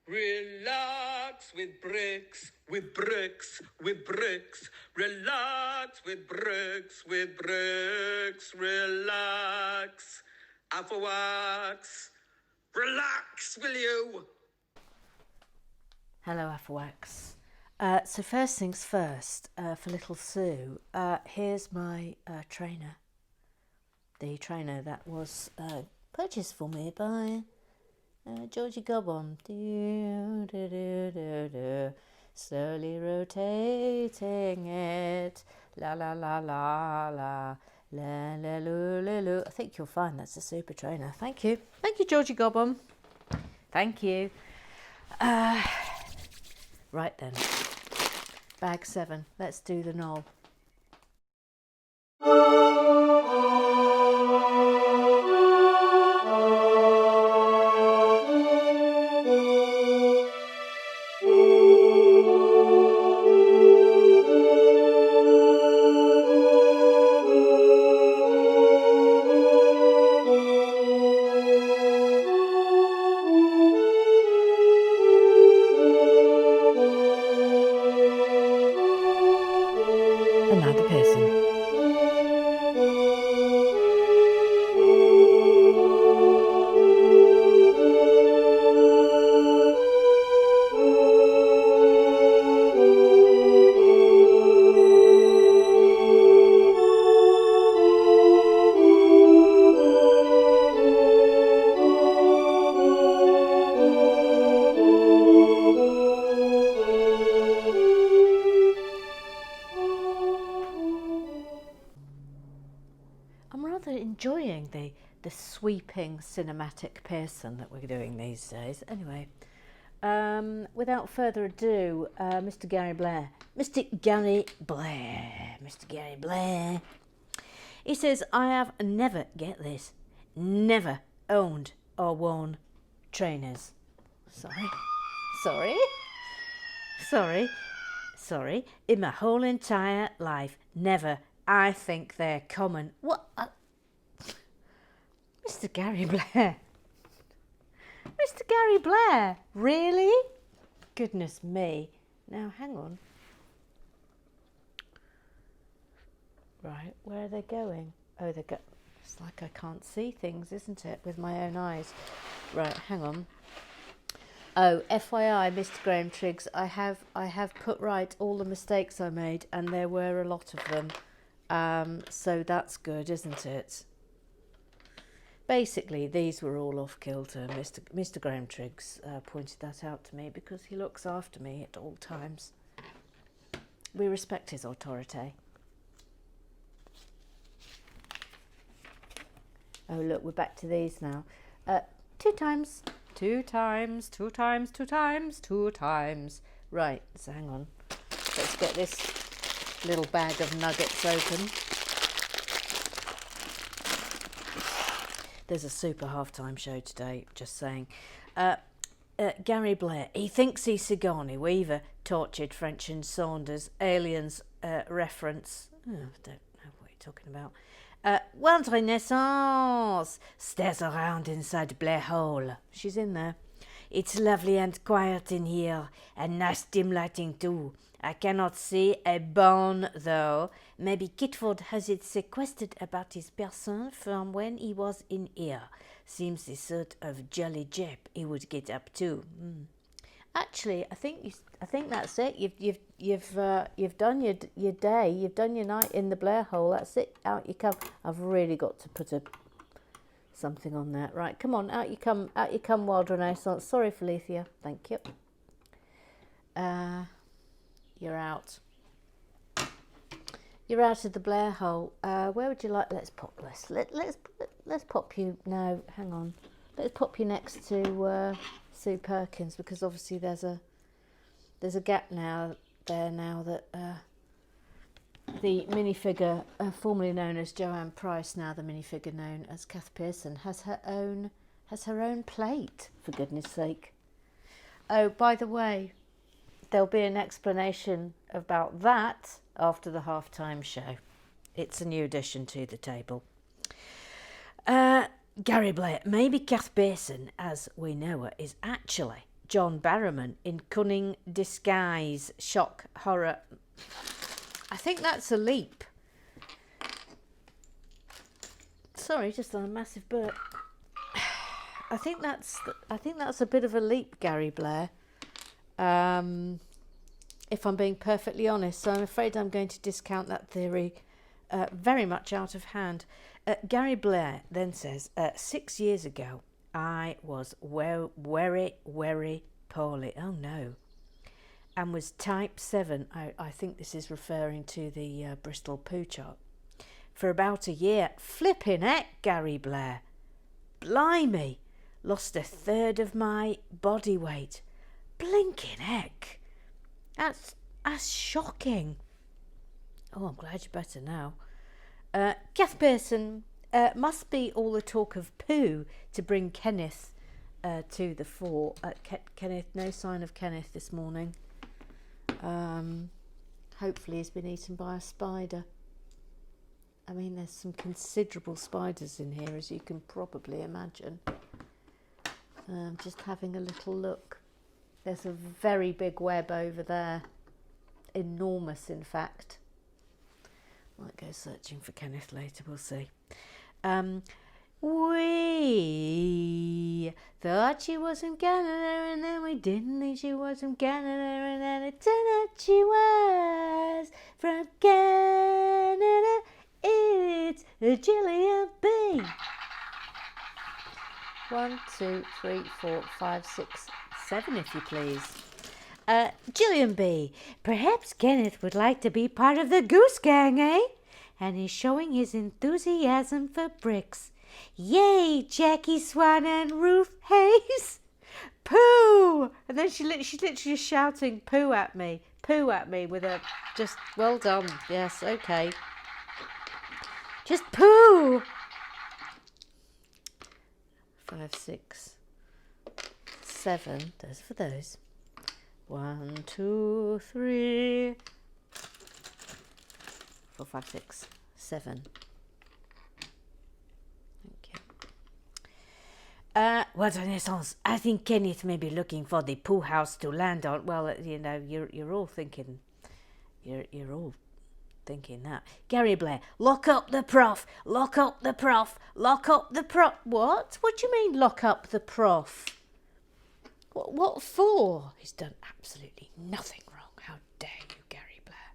Relax with bricks, with bricks, with bricks. Relax with bricks, with bricks. Relax. Afterwax. Relax, will you? Hello, Afterwax. So first things first, for little Sue, here's my trainer. The trainer that was purchased for me by Georgie Gobbon. Slowly rotating it, la la la la la, la la lu lu lu. I think you'll find that's a super trainer. Thank you, Georgie Gobbon. Thank you. Right then, bag 7. Let's do the knoll. Another person. I'm rather enjoying the sweeping cinematic Pearson that we're doing these days. Anyway, without further ado, Mr. Gary Blair. He says, I have never, get this, never owned or worn trainers. Sorry. In my whole entire life, never. I think they're common. What? Mr. Gary Blair. Mr. Gary Blair, really? Goodness me. Now, hang on. Right, where are they going? Oh, they go. It's like I can't see things, isn't it, with my own eyes? Right, hang on. Oh, FYI, Mr. Graham Triggs, I have put right all the mistakes I made, and there were a lot of them. So that's good, isn't it? Basically, these were all off kilter. Mr. Graham Triggs pointed that out to me because he looks after me at all times. We respect his authority. Oh, look, we're back to these now. 2 times. Right, so hang on. Let's get this little bag of nuggets open. There's a super halftime show today, just saying. Gary Blair, he thinks he's Sigourney Weaver, tortured French and Saunders, aliens reference. Oh, I don't know what you're talking about. World Renaissance stares around inside the Blair hole. She's in there. It's lovely and quiet in here, and nice dim lighting too. I cannot see a bone though. Maybe Kitford has it sequestered about his person from when he was in here. Seems the sort of jolly jep he would get up to. Actually, I think that's it. You've done your day. You've done your night in the Blair hole. That's it. Out you come. I've really got to put something on that. Right, come on, out you come. Out you come, Wild Renaissance. Sorry, Felicia. Thank you. You're out. You're out of the Blair hole. Where would you like? Let's pop you. No, hang on. Let's pop you next to Sue Perkins, because obviously there's a gap now that the minifigure formerly known as Joanne Price, now the minifigure known as Kath Pearson, has her own plate, for goodness sake. Oh, by the way, there'll be an explanation about that after the halftime show. It's a new addition to the table. Gary Blair, maybe Kath Pearson, as we know her, is actually John Barrowman in cunning disguise, shock, horror. I think that's a leap. Sorry, just on a massive burp. I think that's a bit of a leap, Gary Blair. If I'm being perfectly honest, so I'm afraid I'm going to discount that theory very much out of hand. Gary Blair then says, 6 years ago, I was very, very poorly. Oh no. And was type 7. I think this is referring to the Bristol poo chart. For about a year. Flipping heck, Gary Blair. Blimey. Lost a third of my body weight. Blinking heck. That's shocking. Oh, I'm glad you're better now. Kath Pearson, must be all the talk of poo to bring Kenneth to the fore. Kenneth, no sign of Kenneth this morning. Hopefully he's been eaten by a spider. I mean, there's some considerable spiders in here, as you can probably imagine. Just having a little look. There's a very big web over there. Enormous, in fact. Might go searching for Kenneth later, we'll see. We thought she was from Canada, and then we didn't think she was from Canada, and then it turned out she was from Canada. It's Gillian B. 1, 2, 3, 4, 5, 6, 7, if you please. Gillian B. Perhaps Kenneth would like to be part of the Goose Gang, eh? And he's showing his enthusiasm for bricks. Yay, Jackie Swan and Ruth Hayes. Pooh! And then she's literally just shouting poo at me with a just, well done. Yes, okay. Just poo! 5, 6, 7. Those for those. 1, 2, 3, 4, 5, 6, 7. Thank you. What an essence. I think Kenneth may be looking for the poo house to land on. Well, you know, you're all thinking, you're all thinking that. Gary Blair, lock up the prof, lock up the prof, lock up the prof. What? What do you mean lock up the prof? What for? He's done absolutely nothing wrong. How dare you, Gary Blair?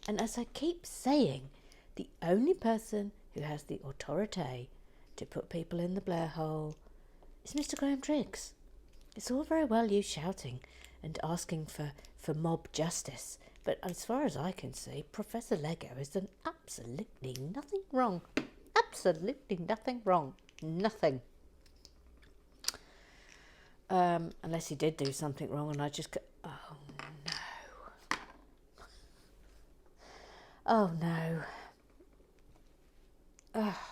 And as I keep saying, the only person who has the authority to put people in the Blair hole is Mr. Graham Triggs. It's all very well you shouting and asking for mob justice, but as far as I can see, Professor Lego has done absolutely nothing wrong. Absolutely nothing wrong. Nothing. Unless he did do something wrong and I just go, oh no. Oh no.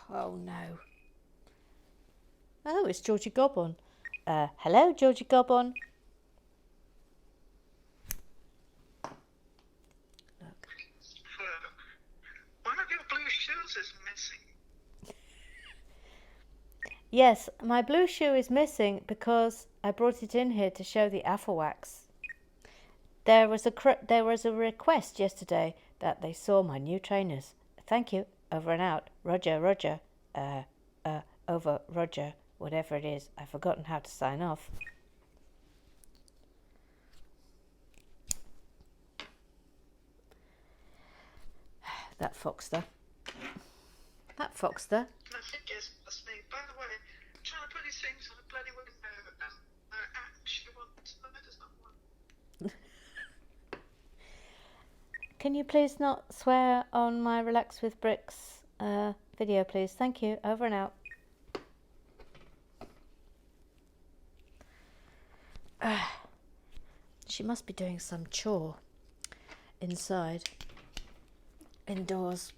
Oh no. Oh, it's Georgie Gobbon. Hello, Georgie Gobbon. Look. One of your blue shoes is missing. Yes, my blue shoe is missing because I brought it in here to show the Affelwax. There was a request yesterday that they saw my new trainers. Thank you. Over and out. Roger, Roger. Over, Roger. Whatever it is. I've forgotten how to sign off. That Foxter. That Foxter. I think it's me. By the way, I'm trying to put these things on a bloody window and I actually want to there's not one. Can you please not swear on my Relax with Bricks video, please? Thank you. Over and out. She must be doing some chore inside. Indoors.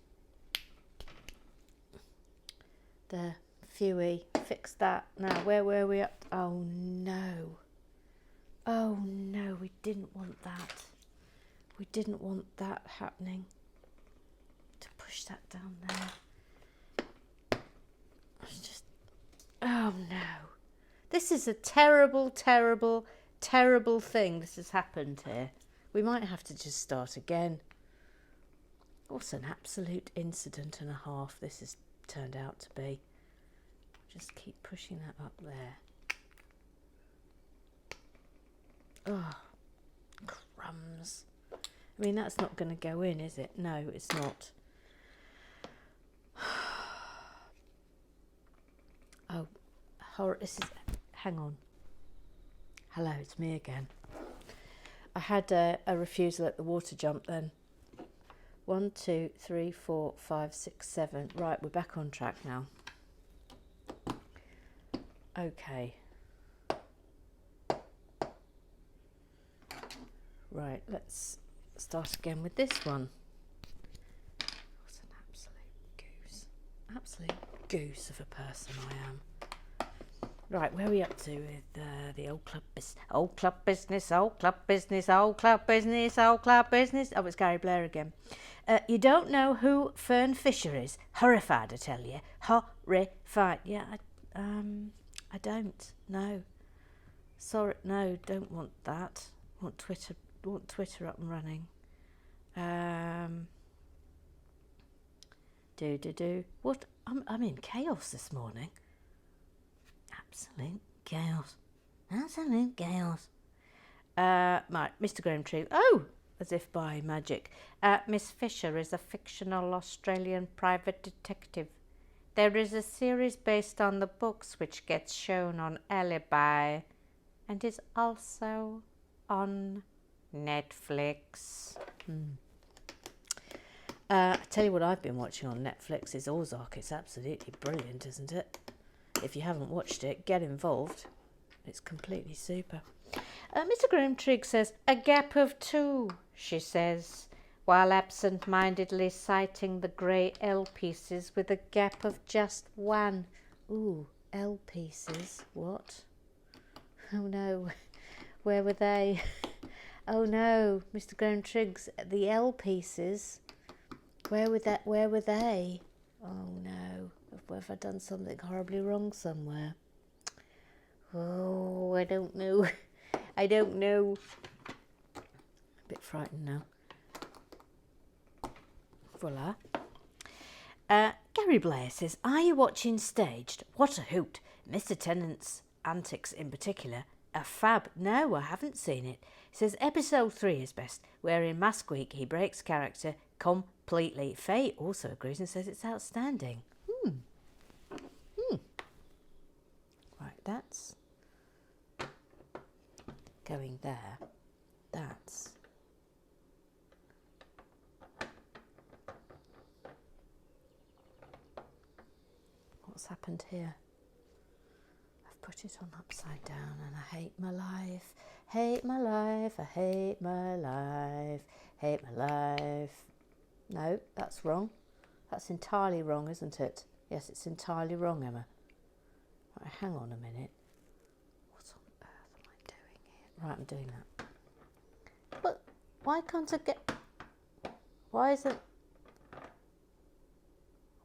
There. Phewy. Fix that. Now, where were we up? Oh, no. Oh, no. We didn't want that. We didn't want that happening. To push that down there. It's just... Oh, no. This is a terrible, terrible, terrible thing that has happened here. We might have to just start again. What an absolute incident and a half this has turned out to be. Just keep pushing that up there. Oh, crumbs. I mean, that's not going to go in, is it? No, it's not. Oh, this is... Hang on. Hello, it's me again. I had a refusal at the water jump then. 1, 2, 3, 4, 5, 6, 7. Right, we're back on track now. Okay. Right, let's start again with this one. What an absolute goose. Absolute goose of a person I am. Right, where are we up to with the old club business? Old club business, old club business, old club business, old club business. Oh, it's Gary Blair again. You don't know who Fern Fisher is? Horrified, I tell you. Horrified. Yeah, I don't. No. Sorry, no, don't want that. Want Twitter up and running. What? I'm in chaos this morning. Absolute chaos. Absolute chaos. Right, Mr. Graham Tree. Oh, as if by magic. Miss Fisher is a fictional Australian private detective. There is a series based on the books which gets shown on Alibi and is also on Netflix. I tell you what I've been watching on Netflix is Ozark. It's absolutely brilliant, isn't it? If you haven't watched it, get involved. It's completely super. Mr. Graham Trigg says, a gap of 2, she says, while absent-mindedly citing the grey L pieces with a gap of just 1. Ooh, L pieces. What? Oh no, where were they? Oh no, Mr. Graham Triggs, the L pieces. Where were they? Oh no, have I done something horribly wrong somewhere? Oh, I don't know. I don't know. A bit frightened now. Voila. Gary Blair says, are you watching Staged? What a hoot. Mr. Tennant's antics in particular are fab. No, I haven't seen it. He says episode 3 is best, where in Mask Week he breaks character completely. Faye also agrees and says it's outstanding. Right, that's going there. That's what's happened here. I've put it on upside down and I hate my life. Hate my life, I hate my life. Hate my life. No, that's wrong. That's entirely wrong, isn't it? Yes, it's entirely wrong, Emma. Right, hang on a minute. What on earth am I doing here? Right, I'm doing that. But why can't I get... Why isn't...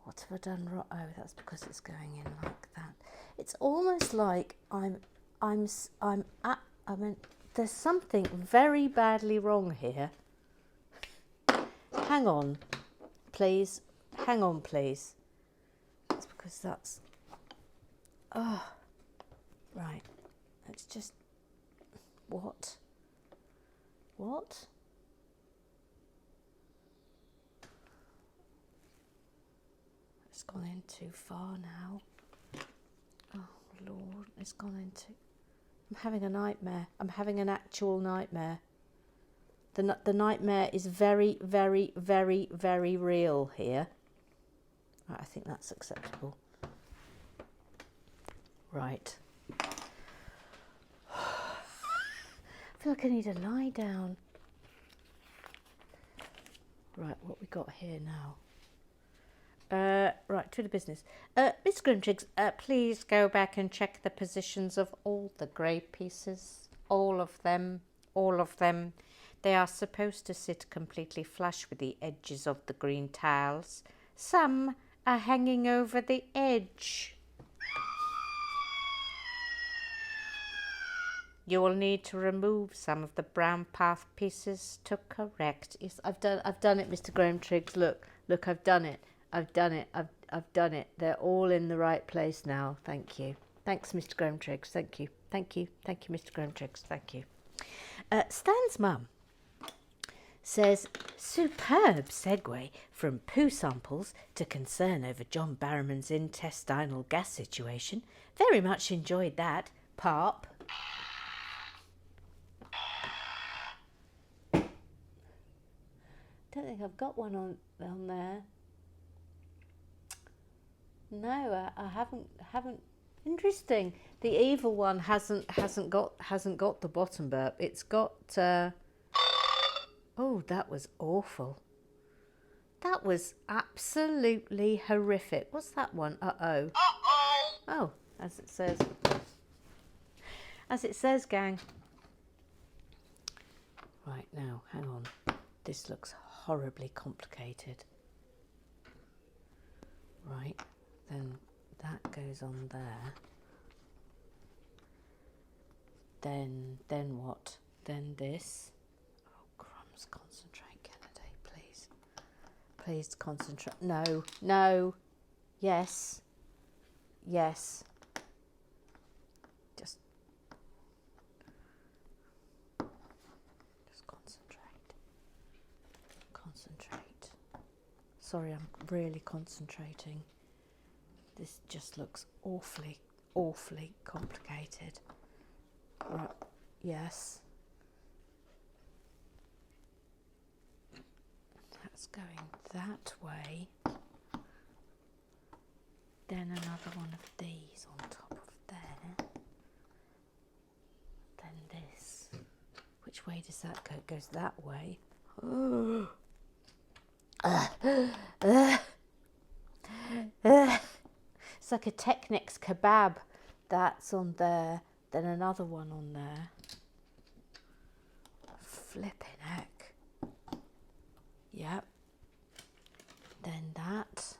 What have I done wrong? Oh, that's because it's going in like that. It's almost like there's something very badly wrong here. Hang on, please. Hang on, please. It's because that's... Oh, right. It's just... What? What? It's gone in too far now. Oh, Lord. It's gone into... I'm having a nightmare. I'm having an actual nightmare. The nightmare is very, very, very, very real here. Right, I think that's acceptable. Right. I feel like I need to lie down. Right, what we got here now? Right, to the business. Miss Grimtriggs, please go back and check the positions of all the grey pieces. All of them. All of them. They are supposed to sit completely flush with the edges of the green tiles. Some are hanging over the edge. You will need to remove some of the brown path pieces to correct. Yes, I've done it, Mr. Graham Triggs. Look, I've done it. I've done it. They're all in the right place now. Thank you. Thanks, Mr. Graham Triggs. Thank you, Mr. Graham Triggs. Thank you. Stan's mum says, superb segue from poo samples to concern over John Barrowman's intestinal gas situation. Very much enjoyed that, Pop. Don't think I've got one on there. No, I haven't. Interesting. The evil one hasn't got the bottom burp. It's got. Oh, that was awful. That was absolutely horrific. What's that one? Uh-oh. Oh, as it says. As it says, gang. Right, now, hang on. This looks horribly complicated. Right, then that goes on there. Then what? Then this. Concentrate, Kennedy, please. Please concentrate. No. Yes. Just concentrate. Sorry, I'm really concentrating. This just looks awfully complicated. Right. Yes. That's going that way. Then another one of these on top of there. Then this. Which way does that go? It goes that way. It's like a Technics kebab. That's on there. Then another one on there. Flipping heck. Yep. Then that.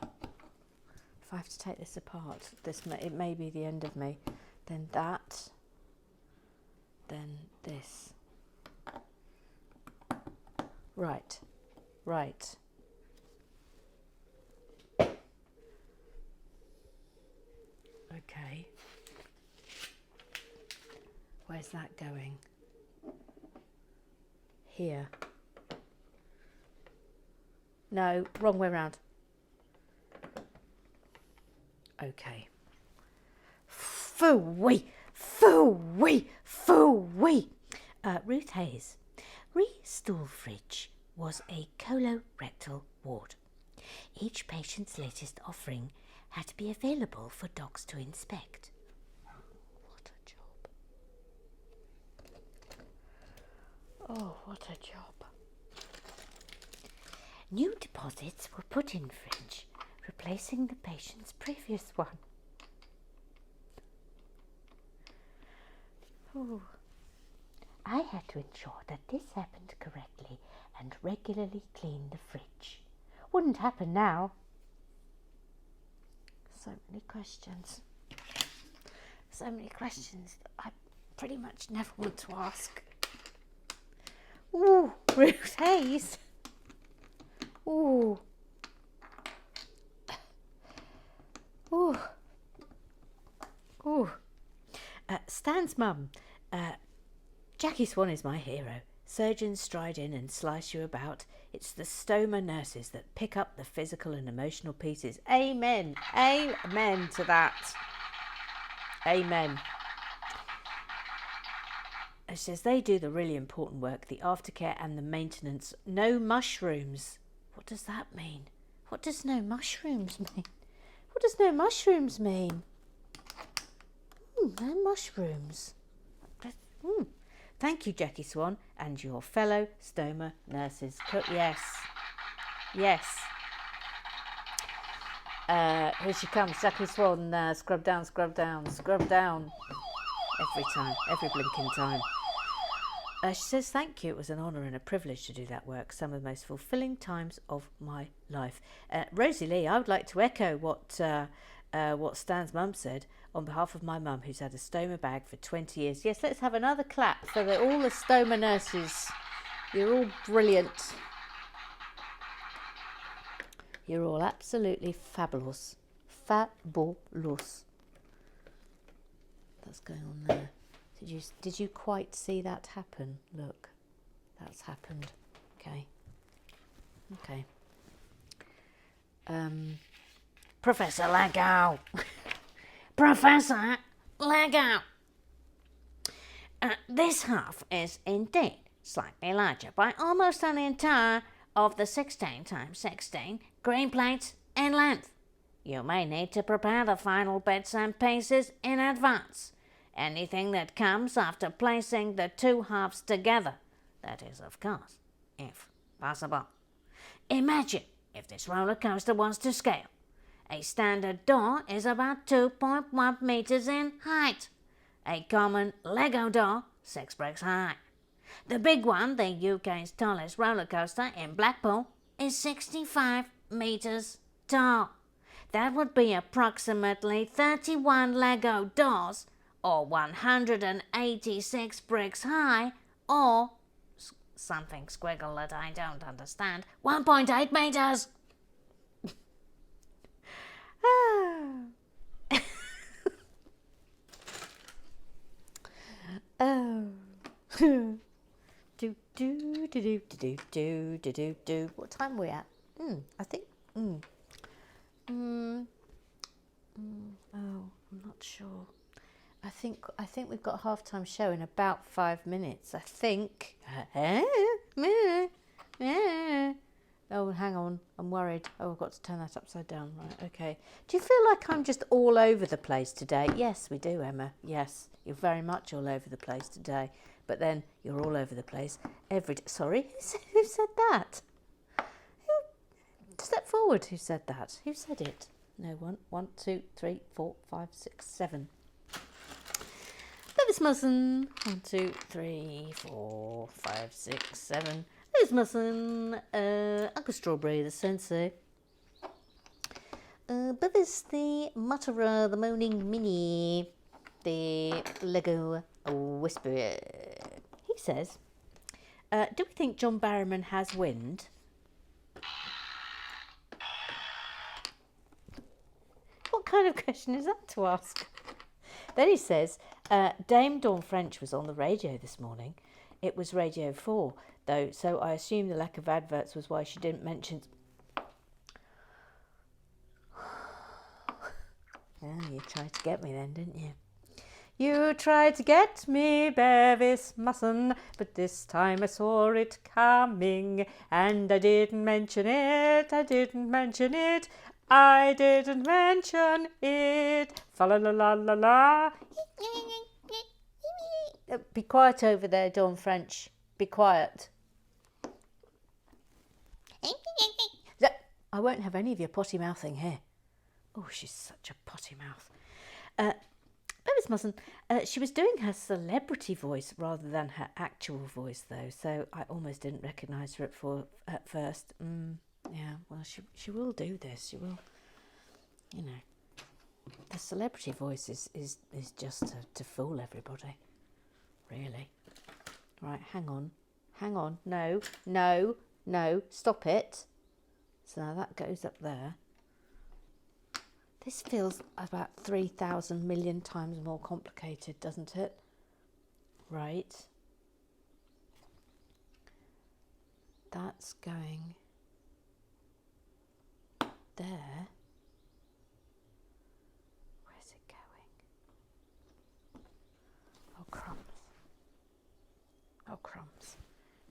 If I have to take this apart, it may be the end of me. Then that. Then this. Right. Okay. Where's that going? Here. No, wrong way round. Okay. Phooey. Ruth Hayes. Re-stool fridge was a colorectal ward. Each patient's latest offering had to be available for docs to inspect. What a job. Oh, what a job. New deposits were put in fridge, replacing the patient's previous one. Ooh. I had to ensure that this happened correctly and regularly clean the fridge. Wouldn't happen now. So many questions. So many questions that I pretty much never want to ask. Ooh, Ruth Hayes. Ooh. Stan's mum. Jackie Swan is my hero. Surgeons stride in and slice you about. It's the stoma nurses that pick up the physical and emotional pieces. Amen. Amen to that. Amen. She says they do the really important work, the aftercare and the maintenance. No mushrooms. What does that mean? What does no mushrooms mean? What does no mushrooms mean? No mushrooms. Thank you, Jackie Swan, and your fellow stoma nurses. Yes. Here she comes, Jackie Swan. Scrub down. Every time, every blinking time. She says, thank you. It was an honour and a privilege to do that work. Some of the most fulfilling times of my life. Rosie Lee, I would like to echo what what Stan's mum said on behalf of my mum, who's had a stoma bag for 20 years. Yes, let's have another clap for all the stoma nurses. You're all brilliant. You're all absolutely fabulous. Fabulous. That's going on there. Did you quite see that happen? Look, that's happened. Okay. Professor Lego. Professor Lego. This half is indeed slightly larger by almost an entire of the 16 times 16 green plates in length. You may need to prepare the final bits and pieces in advance. Anything that comes after placing the two halves together. That is, of course, if possible. Imagine if this roller coaster was to scale. A standard door is about 2.1 meters in height. A common Lego door, 6 bricks high. The big one, the UK's tallest roller coaster in Blackpool, is 65 meters tall. That would be approximately 31 Lego doors, or 186 bricks high, or something squiggle that I don't understand, 1.8 meters. Oh. do. What time are we at? I think. Oh, I'm not sure. I think we've got a half-time show in about 5 minutes. I think. Oh, hang on. I'm worried. Oh, I've got to turn that upside down. Right, okay. Do you feel like I'm just all over the place today? Yes, we do, Emma. Yes, you're very much all over the place today. But then you're all over the place every day. Sorry, who said that? Step forward. Who said that? Who said it? No, 1, 2, 3, 4, 5, 6, 7. Bevis Musson. 1, 2, 3, 4, 5, 6, 7. Bevis Musson. Uncle Strawberry, the sensei. Bevis the Mutterer, the Moaning Mini, the Lego Whisperer. He says, do we think John Barrowman has wind? What kind of question is that to ask? Then he says, Dame Dawn French was on the radio this morning. It was Radio 4, though, so I assume the lack of adverts was why she didn't mention... Yeah, you tried to get me then, didn't you? You tried to get me, Bevis Musson, but this time I saw it coming, and I didn't mention it. I didn't mention it. Fa la la la la la. Be quiet over there, Dawn French. Be quiet. I won't have any of your potty mouthing here. Oh, she's such a potty mouth. Bevis Musson, she was doing her celebrity voice rather than her actual voice, though, so I almost didn't recognise her at first. Yeah, well, she will do this. She will, you know. The celebrity voice is just to fool everybody, really. Right, hang on. No, stop it. So now that goes up there. This feels about 3,000 million times more complicated, doesn't it? Right. That's going there. Where's it going? Oh, crumbs.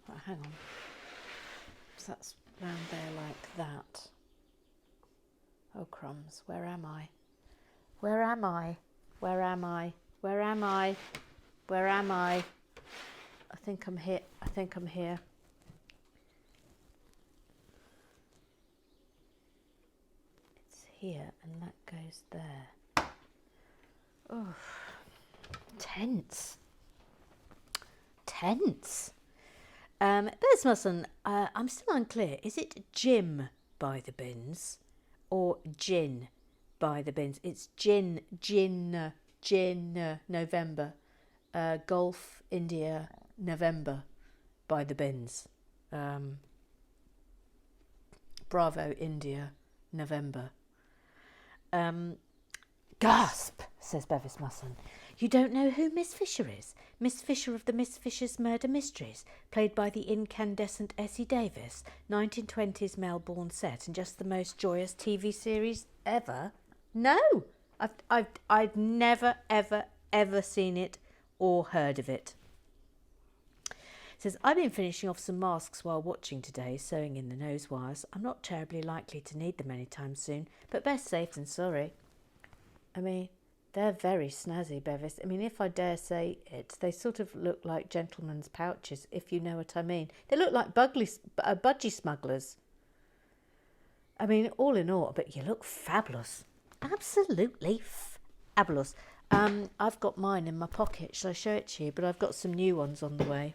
Right, hang on. So that's round there like that. Oh, crumbs. Where am I? I think I'm here. It's here, and that goes there. Oh, tense. Bevis Musson, I'm still unclear. Is it Jim by the bins or gin by the bins. It's gin, November. Golf, India, November by the bins. Bravo, India, November. Gasp, says Bevis Musson. You don't know who Miss Fisher is? Miss Fisher of the Miss Fisher's Murder Mysteries, played by the incandescent Essie Davis, 1920s Melbourne set, and just the most joyous TV series ever? No, I've never, ever seen it or heard of it. Says, I've been finishing off some masks while watching today, sewing in the nose wires. I'm not terribly likely to need them anytime soon, but best safe than sorry. I mean, they're very snazzy, Bevis. I mean, if I dare say it, they sort of look like gentlemen's pouches, if you know what I mean. They look like budgie smugglers. I mean, all in all, but you look fabulous. Absolutely fabulous. I've got mine in my pocket. Shall I show it to you? But I've got some new ones on the way.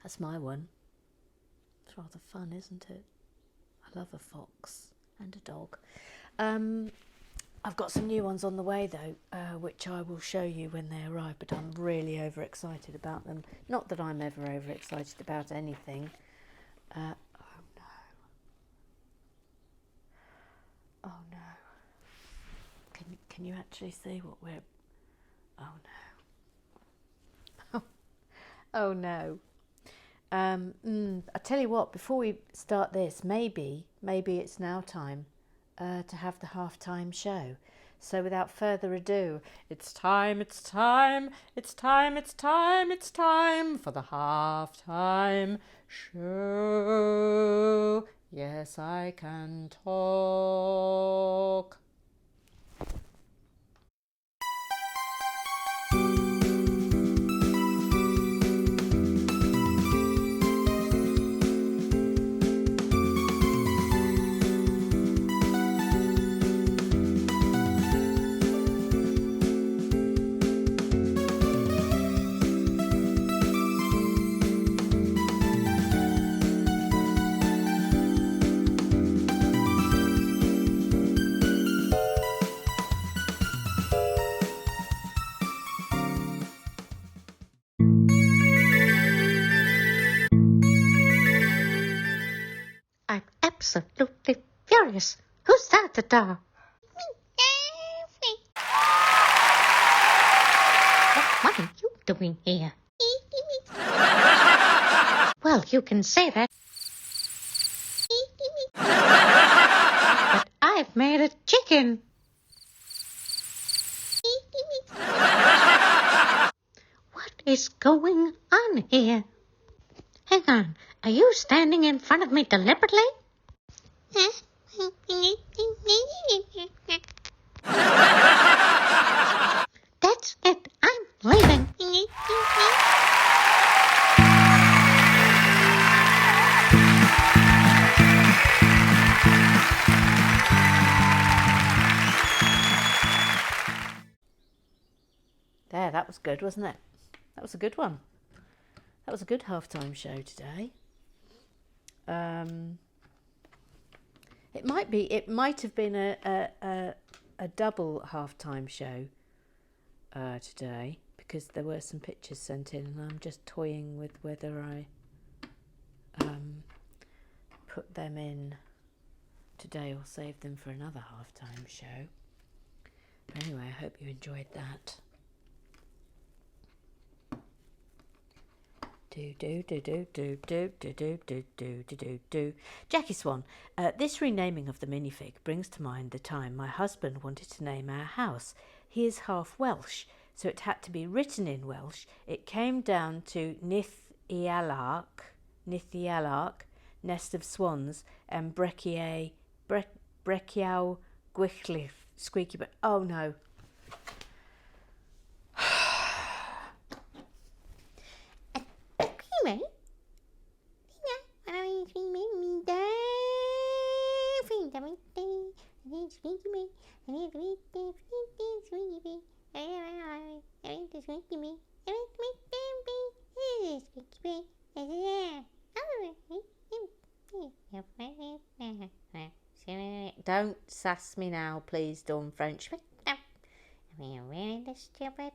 That's my one. It's rather fun, isn't it? I love a fox and a dog. I've got some new ones on the way, though, which I will show you when they arrive, but I'm really overexcited about them. Not that I'm ever overexcited about anything. Oh, no. Oh, no. Can you actually see what we're... Oh, no. Oh, no. I tell you what, before we start this, maybe it's now time to have the halftime show. So without further ado, it's time for the halftime show. Yes, I can talk. I'm absolutely furious. Who's that at the door? What are you doing here? Well, you can say that. But I've made a chicken. What is going on here? Hang on. Are you standing in front of me deliberately? That's it. I'm leaving. There, that was good, wasn't it? That was a good one. That was a good halftime show today. It might have been a double halftime show today, because there were some pictures sent in, and I'm just toying with whether I put them in today or save them for another halftime show. But anyway, I hope you enjoyed that. Jackie Swan. This renaming of the minifig brings to mind the time my husband wanted to name our house. He is half Welsh, so it had to be written in Welsh. It came down to Nithialarc, nest of swans, and Breciaw Gwyllif, squeaky but oh no. Don't sass me now, please, Dawn French. You're really stupid.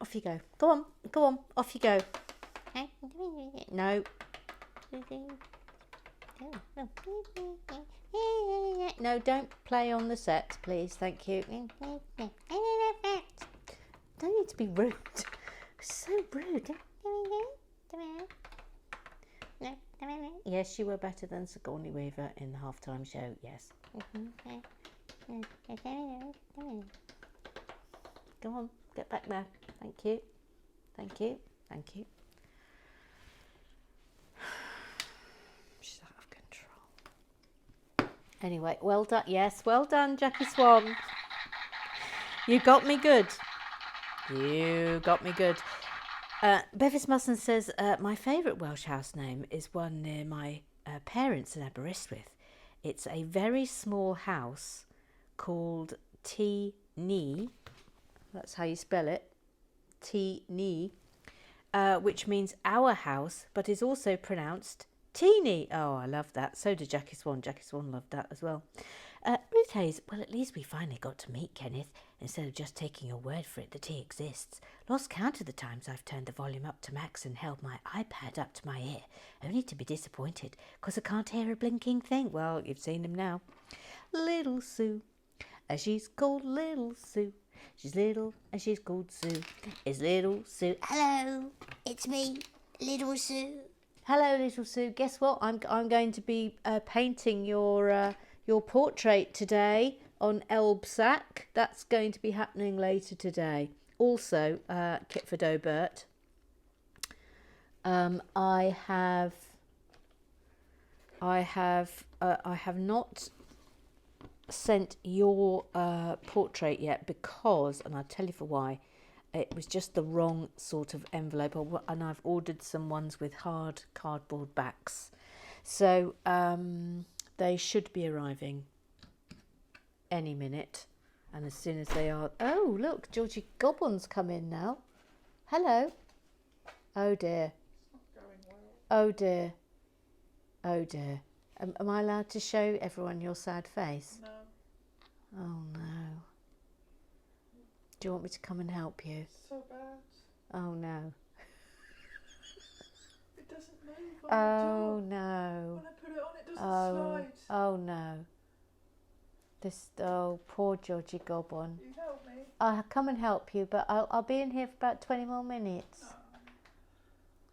Off you go. Go on, off you go. No. No, don't play on the set, please. Thank you. Don't need to be rude. So rude. Yes, you were better than Sigourney Weaver in the halftime show. Yes. Go on, get back there. Thank you. Thank you. Thank you. She's out of control. Anyway, well done. Yes, well done, Jackie Swan. You got me good. You got me good. Bevis Musson says, my favourite Welsh house name is one near my parents in Aberystwyth. It's a very small house called T Ni. That's how you spell it. T Ni. Which means our house, but is also pronounced teeny. Oh, I love that. So did Jackie Swan. Jackie Swan loved that as well. Ruth Hayes, well, at least we finally got to meet Kenneth, instead of just taking your word for it that he exists. Lost count of the times I've turned the volume up to max and held my iPad up to my ear, only to be disappointed, because I can't hear a blinking thing. Well, you've seen him now. Little Sue, as she's called Little Sue. She's little and she's called Sue. It's Little Sue. Hello, it's me, Little Sue. Hello, Little Sue. Guess what? I'm going to be painting your portrait today on Elbsack. That's going to be happening later today. Also, Kitford O'Bert, I have not sent your portrait yet because, and I'll tell you for why, it was just the wrong sort of envelope, and I've ordered some ones with hard cardboard backs. So they should be arriving any minute. And as soon as they are... Oh, look, Georgie Goblin's come in now. Hello. Oh, dear. Oh, dear. Oh, dear. Am I allowed to show everyone your sad face? No. Oh, no. Do you want me to come and help you? It's so bad. Oh, no. It doesn't move. On the door. No. When I put it on, it doesn't slide. Oh, no. Poor Georgie Goblin. You help me. I'll come and help you, but I'll be in here for about 20 more minutes. Oh.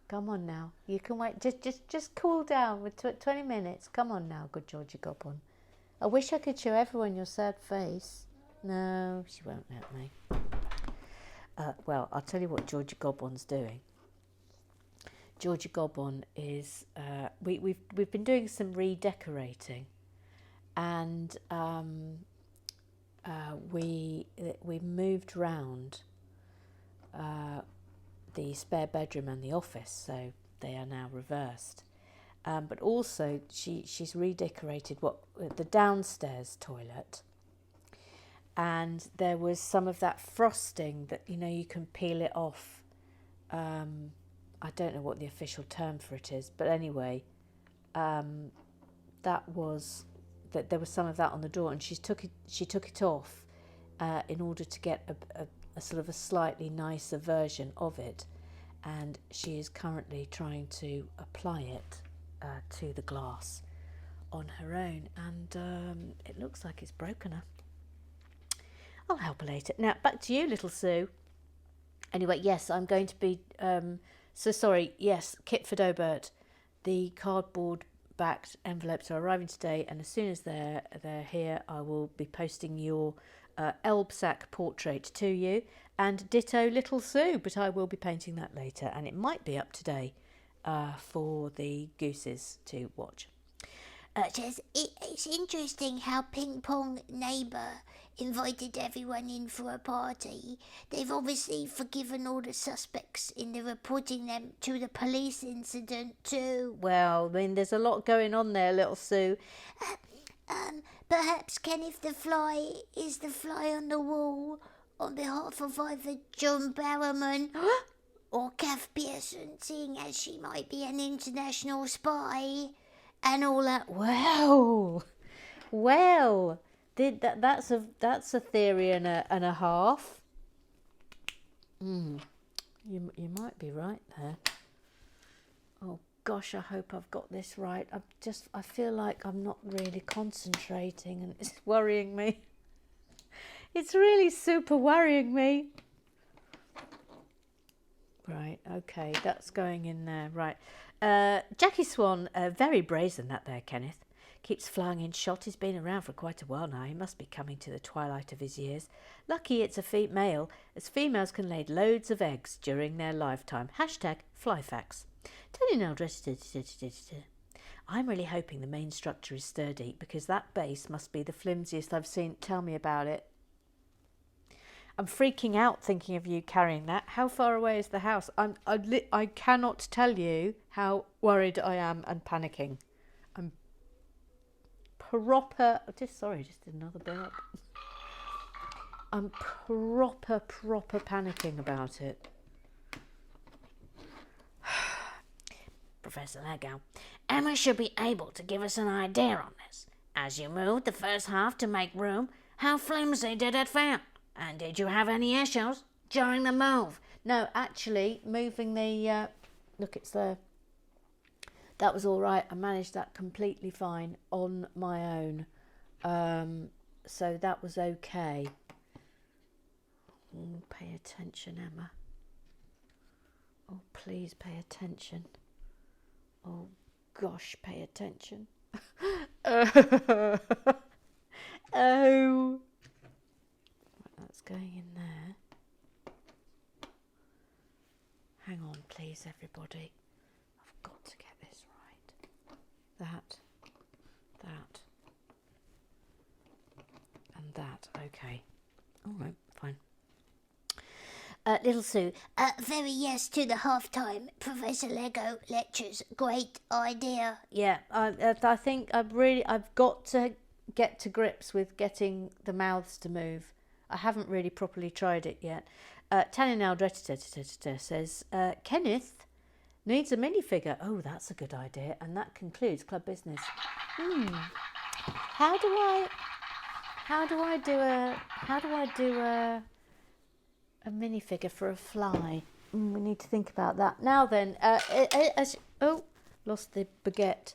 Come on now. You can wait. Just cool down with 20 minutes. Come on now, good Georgie Goblin. I wish I could show everyone your sad face. No, she won't let me. Well, I'll tell you what Georgie Goblin's doing. Georgie Goblin is... We've been doing some redecorating. And we moved round the spare bedroom and the office, so they are now reversed. But also she's redecorated the downstairs toilet, and there was some of that frosting that you can peel it off. I don't know what the official term for it is, but anyway, there was some of that on the door, and she took it off in order to get a sort of a slightly nicer version of it, and she is currently trying to apply it to the glass on her own, and it looks like it's broken her. I'll help her later. Now back to you, little Sue. Anyway, yes, I'm going to be so sorry. Yes, Kitford O'Bert, the cardboard backed envelopes are arriving today, and as soon as they're here, I will be posting your Elbsack portrait to you, and ditto little Sue, but I will be painting that later, and it might be up today for the gooses to watch. It's interesting how Ping Pong Neighbour invited everyone in for a party. They've obviously forgiven all the suspects in the reporting them to the police incident too. Well, I mean, there's a lot going on there, little Sue. Perhaps Kenneth the Fly is the fly on the wall on behalf of either John Barrowman or Kath Pearson, seeing as she might be an international spy. and all that. Well, that's a theory and a half. You might be right there. Oh gosh, I hope I've got this right. I feel like I'm not really concentrating, and it's worrying me. It's really super worrying me. Right, okay, that's going in there. Right. Jackie Swan, very brazen that there, Kenneth. Keeps flying in shot. He's been around for quite a while now. He must be coming to the twilight of his years. Lucky it's a female, as females can lay loads of eggs during their lifetime. Hashtag flyfax. Tony now dressed. I'm really hoping the main structure is sturdy, because that base must be the flimsiest I've seen. Tell me about it. I'm freaking out thinking of you carrying that. How far away is the house? I cannot tell you how worried I am and panicking. I'm proper... just did another burp. I'm proper panicking about it. Professor Lego, Emma should be able to give us an idea on this. As you moved the first half to make room, how flimsy did it feel? And did you have any issues during the move? No, actually, moving the... look, it's there. That was all right. I managed that completely fine on my own. So that was okay. Oh, pay attention, Emma. Oh, please pay attention. Oh, gosh, pay attention. Oh. Right, that's going in there. Hang on, please, everybody. I've got to get this right. That. And that. Okay. All right, fine. Little Sue, very yes to the half-time Professor Lego lectures. Great idea. Yeah, I think I've got to get to grips with getting the mouths to move. I haven't really properly tried it yet. Tanya Naldretta says, Kenneth needs a minifigure. Oh, that's a good idea. And that concludes Club Business. How do I do a minifigure for a fly? We need to think about that. Now then, lost the baguette.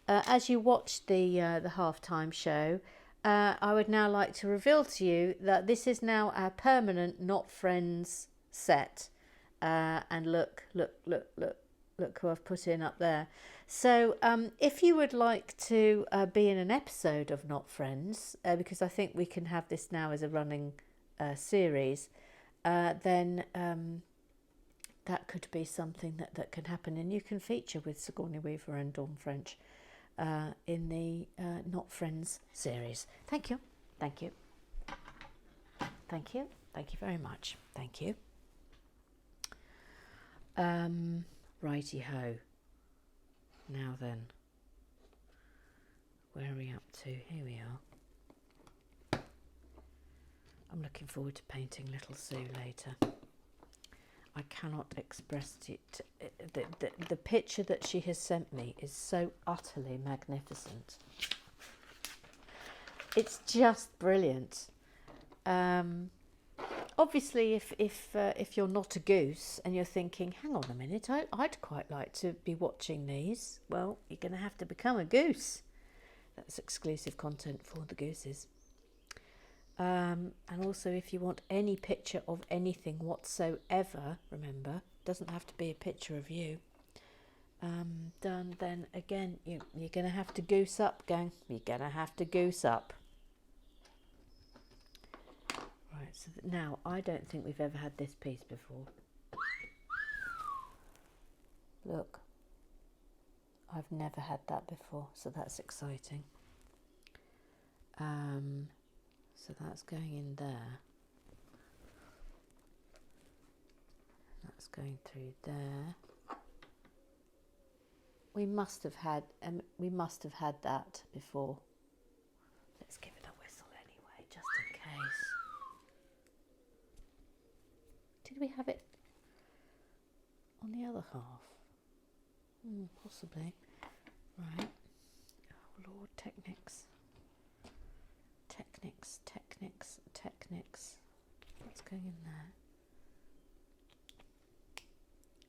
As you watch the halftime show, I would now like to reveal to you that this is now our permanent Not Friends set. And look who I've put in up there. So if you would like to be in an episode of Not Friends, because I think we can have this now as a running series, then that could be something that can happen, and you can feature with Sigourney Weaver and Dawn French in the Not Friends series. Thank you very much. Thank you. Righty ho. Now then, where are we up to? Here we are. I'm looking forward to painting Little Sue later. I cannot express it. The picture that she has sent me is so utterly magnificent. It's just brilliant. Obviously, if you're not a goose and you're thinking, hang on a minute, I'd quite like to be watching these, well, you're going to have to become a goose. That's exclusive content for the gooses. And also, if you want any picture of anything whatsoever, remember, doesn't have to be a picture of you, done, then again, you're going to have to goose up, gang. You're going to have to goose up. Right, so now, I don't think we've ever had this piece before. Look, I've never had that before, so that's exciting. So that's going in there. That's going through there. We must have had that before. Let's give it a whistle anyway, just in case. Did we have it on the other half? Possibly. Right. Lord, Technics. Technics, Technics, Technics. What's going in there?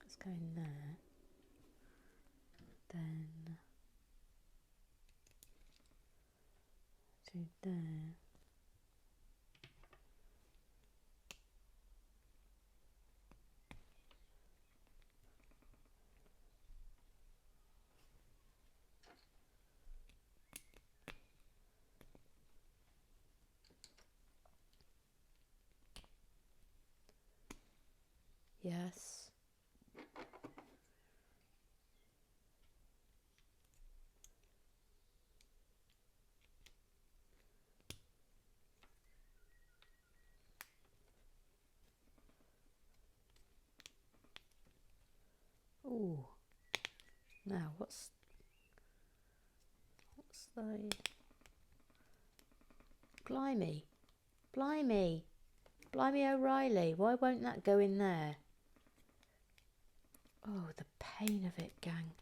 Let's go in there. Then to there. Yes. Ooh. Now what's the Blimey. Blimey. Blimey O'Reilly. Why won't that go in there? Oh, the pain of it, gang.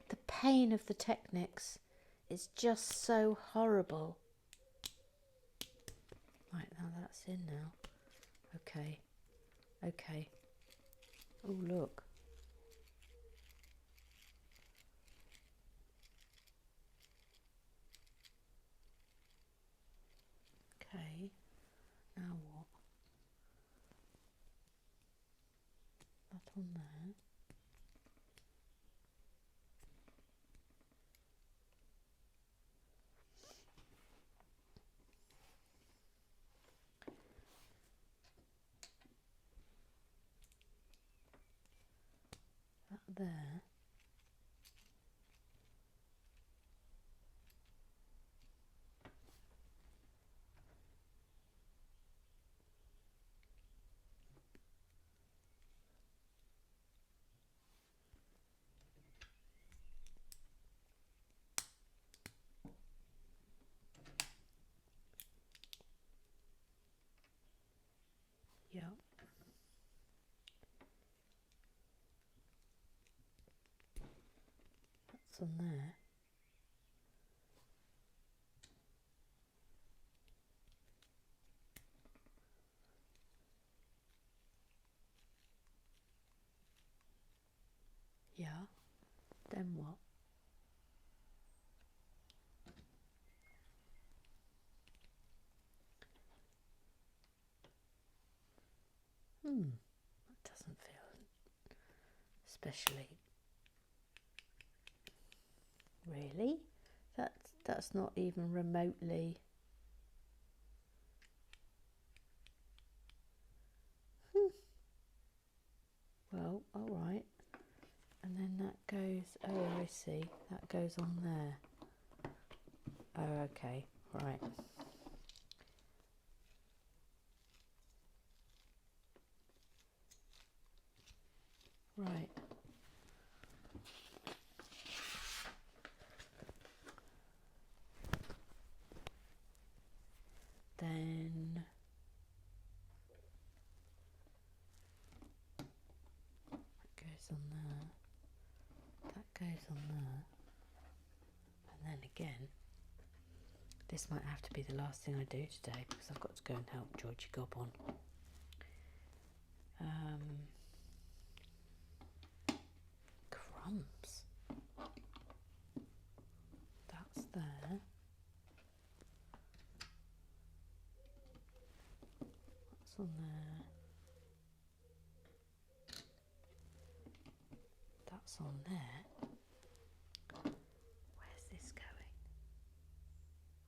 The pain of the Technics is just so horrible. Right, now that's in now. Okay. Okay. Oh, look. Okay. Now what? That on there. That there. Yep. That's on there. Yeah. Then what? That doesn't feel especially. Really? That's not even remotely. Well, all right. And then that goes. Oh, I see. That goes on there. Oh, okay. Right. Right. Then that goes on there. That goes on there. And then again, this might have to be the last thing I do today because I've got to go and help Georgie Gob on. Crumbs. That's there. That's on there. That's on there. Where's this going?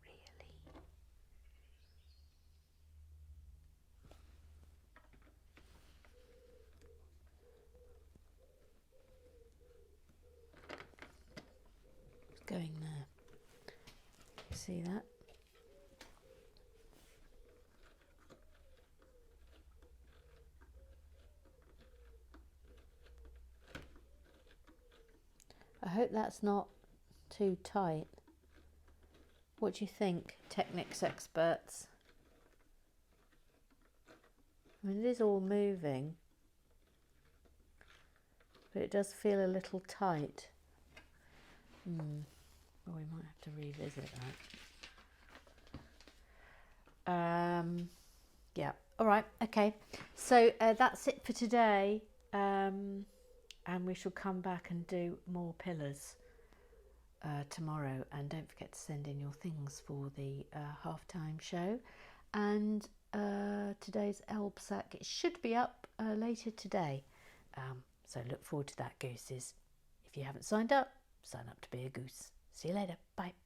Really? It's going there. You see that? I hope that's not too tight. What do you think, Technics experts? I mean, it is all moving, but it does feel a little tight. Well, we might have to revisit that. Yeah, all right, okay. So that's it for today. And we shall come back and do more pillars tomorrow. And don't forget to send in your things for the halftime show. And today's Elbsack, it should be up later today. So look forward to that, gooses. If you haven't signed up, sign up to be a goose. See you later. Bye.